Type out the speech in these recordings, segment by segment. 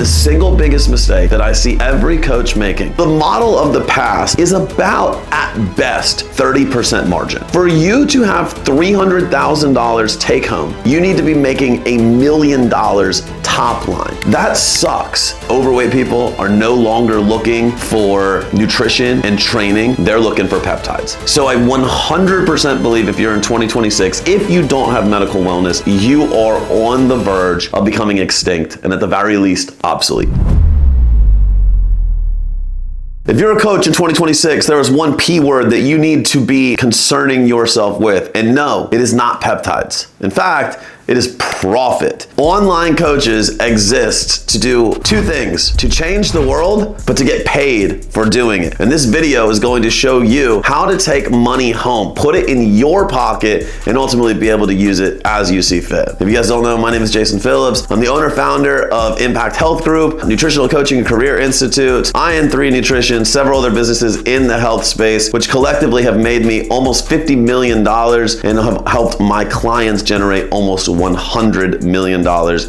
the single biggest mistake that I see every coach making. The model of the past is about, at best, 30% margin. For you to have $300,000 take home, you need to be making $1 million top line. That sucks. Overweight people are no longer looking for nutrition and training. They're looking for peptides. So I 100% believe if you're in 2026, if you don't have medical wellness, you are on the verge of becoming extinct and at the very least obsolete. If you're a coach in 2026, there is one P word that you need to be concerning yourself with. And no, it is not peptides. In fact, it is profit. Online coaches exist to do two things: to change the world, but to get paid for doing it. And this video is going to show you how to take money home, put it in your pocket, and ultimately be able to use it as you see fit. If you guys don't know, my name is Jason Phillips. I'm the owner founder of Impact Health Group, Nutritional Coaching and Career Institute, IN3 Nutrition, several other businesses in the health space, which collectively have made me almost $50 million and have helped my clients generate almost $100 million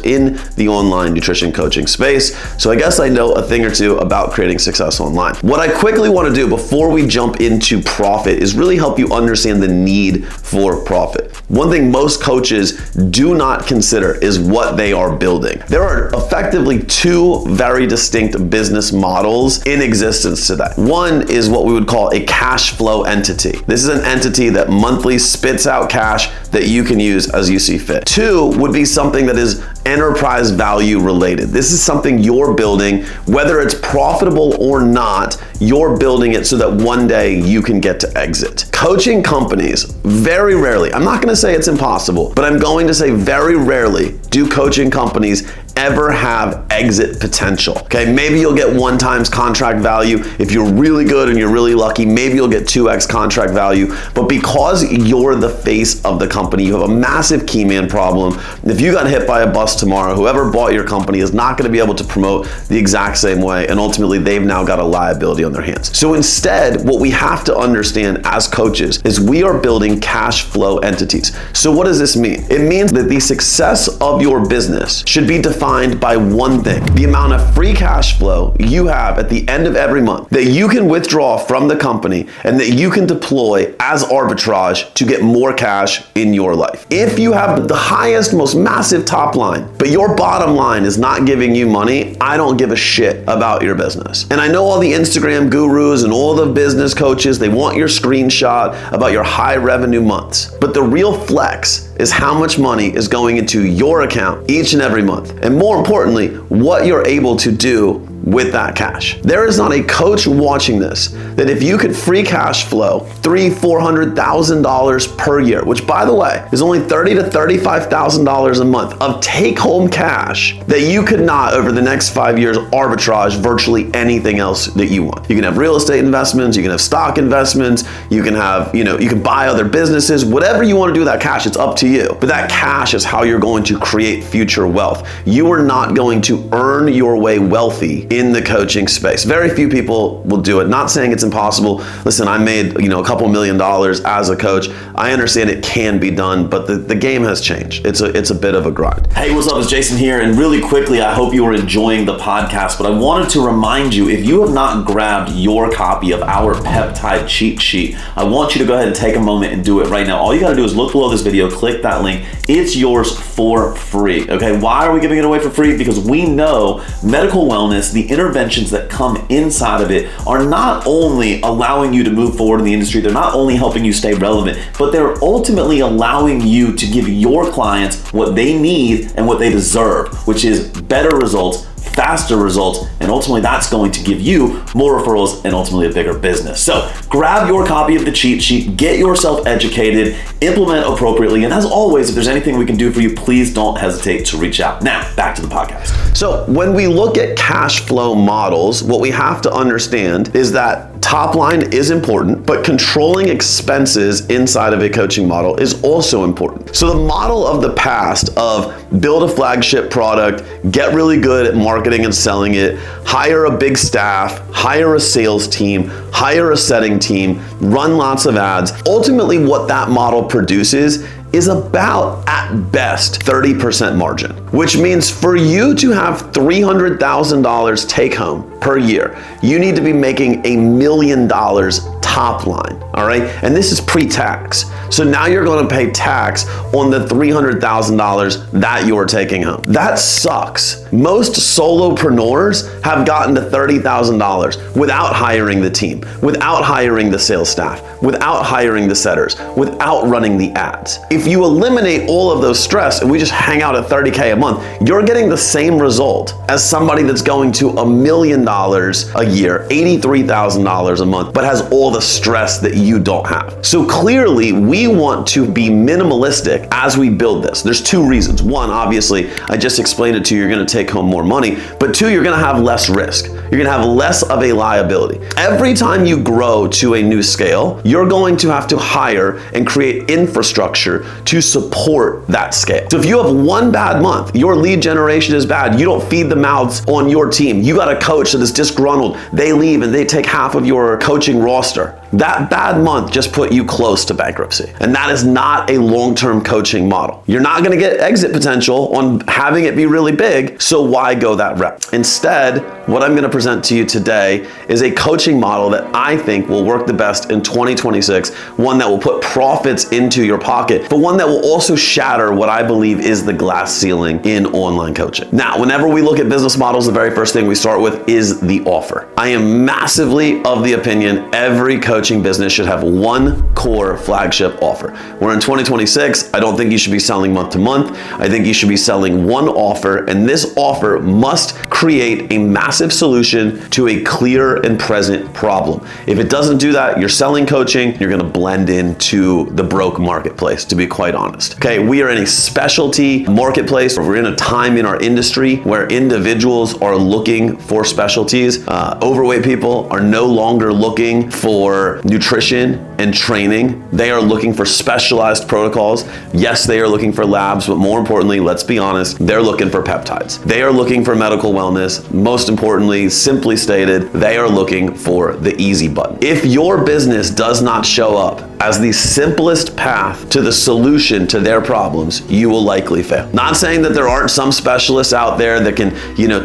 in the online nutrition coaching space. So I guess I know a thing or two about creating success online. What I quickly want to do before we jump into profit is really help you understand the need for profit. One thing most coaches do not consider is what they are building. There are effectively two very distinct business models in existence today. One is what we would call a cash flow entity. This is an entity that monthly spits out cash that you can use as you see fit. Two would be something that is enterprise value related. This is something you're building, whether it's profitable or not, you're building it so that one day you can get to exit. Coaching companies, very rarely, I'm not gonna say it's impossible, but I'm going to say very rarely do coaching companies ever have exit potential. Okay, maybe you'll get 1 times contract value. If you're really good and you're really lucky, maybe you'll get 2x contract value. But because you're the face of the company, you have a massive key man problem. If you got hit by a bus tomorrow, whoever bought your company is not gonna be able to promote the exact same way, and ultimately they've now got a liability on their hands. So instead, what we have to understand as coaches is we are building cash flow entities. So what does this mean? It means that the success of your business should be defined by one thing: the amount of free cash flow you have at the end of every month that you can withdraw from the company and that you can deploy as arbitrage to get more cash in your life. If you have the highest, most massive top line, but your bottom line is not giving you money, I don't give a shit about your business. And I know all the Instagram gurus and all the business coaches, they want your screenshot about your high revenue months. But the real flex is how much money is going into your account each and every month. And more importantly, what you're able to do with that cash. There is not a coach watching this that if you could free cash flow $300,000-$400,000 per year, which by the way is only $30,000 to $35,000 a month of take-home cash, that you could not over the next 5 years arbitrage virtually anything else that you want. You can have real estate investments, you can have stock investments, you can have, you can buy other businesses, whatever you want to do with that cash, it's up to you. But that cash is how you're going to create future wealth. You are not going to earn your way wealthy in the coaching space. Very few people will do it. Not saying it's impossible. Listen, I made a couple $1 million as a coach. I understand it can be done, but the game has changed. It's a bit of a grind. Hey, what's up? It's Jason here, and really quickly, I hope you are enjoying the podcast, but I wanted to remind you, if you have not grabbed your copy of our Peptide cheat sheet, I want you to go ahead and take a moment and do it right now. All you gotta do is look below this video, click that link. It's yours for free, okay? Why are we giving it away for free? Because we know medical wellness, the interventions that come inside of it are not only allowing you to move forward in the industry, they're not only helping you stay relevant, but they're ultimately allowing you to give your clients what they need and what they deserve, which is better results, faster results, and ultimately that's going to give you more referrals and ultimately a bigger business. So grab your copy of the cheat sheet, get yourself educated, implement appropriately, and as always, if there's anything we can do for you, please don't hesitate to reach out. Now, back to the podcast. So when we look at cash flow models, what we have to understand is that top line is important, but controlling expenses inside of a coaching model is also important. So the model of the past of build a flagship product, get really good at marketing and selling it, hire a big staff, hire a sales team, hire a setting team, run lots of ads. Ultimately, what that model produces is about, at best, 30% margin, which means for you to have $300,000 take home per year, you need to be making $1 million top line, all right? And this is pre-tax. So now you're gonna pay tax on the $300,000 that you're taking home. That sucks. Most solopreneurs have gotten to $30,000 without hiring the team, without hiring the sales staff, without hiring the setters, without running the ads. If you eliminate all of those stress and we just hang out at $30K a month, you're getting the same result as somebody that's going to $1 million a year, $83,000 a month, but has all the stress that you don't have. So clearly, we want to be minimalistic as we build this. There's two reasons. One, obviously, I just explained it to you, you're gonna take home more money, but two, you're gonna have less risk. You're gonna have less of a liability. Every time you grow to a new scale, you're going to have to hire and create infrastructure to support that scale. So if you have one bad month, your lead generation is bad, you don't feed the mouths on your team, you got a coach that is disgruntled, they leave and they take half of your coaching roster. That bad month just put you close to bankruptcy. And that is not a long-term coaching model. You're not gonna get exit potential on having it be really big, so why go that route? Instead, what I'm gonna present to you today is a coaching model that I think will work the best in 2026, one that will put profits into your pocket, but one that will also shatter what I believe is the glass ceiling in online coaching. Now, whenever we look at business models, the very first thing we start with is the offer. I am massively of the opinion every coaching business should have one core flagship offer. We're in 2026. I don't think you should be selling month to month. I think you should be selling one offer, and this offer must create a massive solution to a clear and present problem. If it doesn't do that, you're selling coaching, you're gonna blend into the broke marketplace, to be quite honest. Okay, we are in a specialty marketplace. We're in a time in our industry where individuals are looking for specialties. Overweight people are no longer looking for nutrition and training. They are looking for specialized protocols. Yes, they are looking for labs, but more importantly, let's be honest, they're looking for peptides. They are looking for medical wellness. Most importantly, simply stated, they are looking for the easy button. If your business does not show up as the simplest path to the solution to their problems, you will likely fail. Not saying that there aren't some specialists out there that can,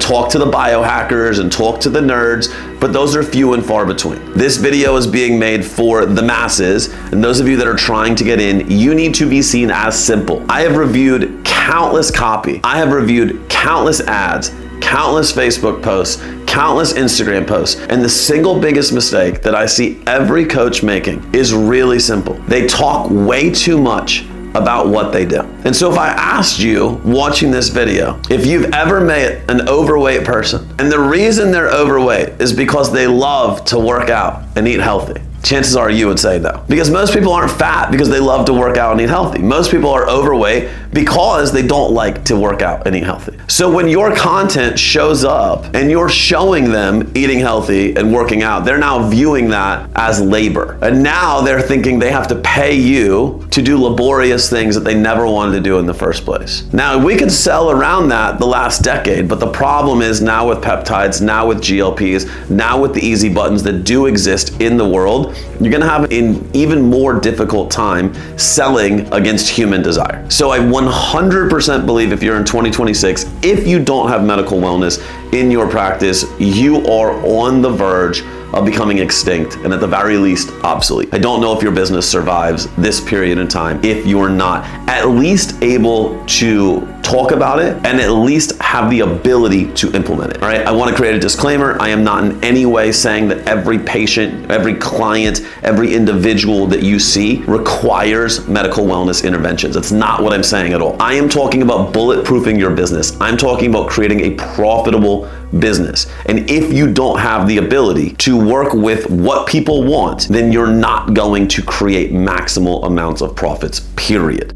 talk to the biohackers and talk to the nerds, but those are few and far between. This video is being made for the masses, and those of you that are trying to get in, you need to be seen as simple. I have reviewed countless copy. I have reviewed countless ads, countless Facebook posts, countless Instagram posts, and the single biggest mistake that I see every coach making is really simple. They talk way too much about what they do. And so if I asked you watching this video, if you've ever met an overweight person, and the reason they're overweight is because they love to work out and eat healthy, chances are you would say no. Because most people aren't fat because they love to work out and eat healthy. Most people are overweight because they don't like to work out and eat healthy. So when your content shows up and you're showing them eating healthy and working out, they're now viewing that as labor. And now they're thinking they have to pay you to do laborious things that they never wanted to do in the first place. Now, we could sell around that the last decade, but the problem is now with peptides, now with GLPs, now with the easy buttons that do exist in the world, you're gonna have an even more difficult time selling against human desire. So I 100% believe if you're in 2026, if you don't have medical wellness in your practice, you are on the verge of becoming extinct and at the very least obsolete. I don't know if your business survives this period in time if you're not at least able to talk about it and at least have the ability to implement it. All right, I want to create a disclaimer. I am not in any way saying that every patient, every client, every individual that you see requires medical wellness interventions. That's not what I'm saying at all. I am talking about bulletproofing your business. I'm talking about creating a profitable business. And if you don't have the ability to work with what people want, then you're not going to create maximal amounts of profits, period.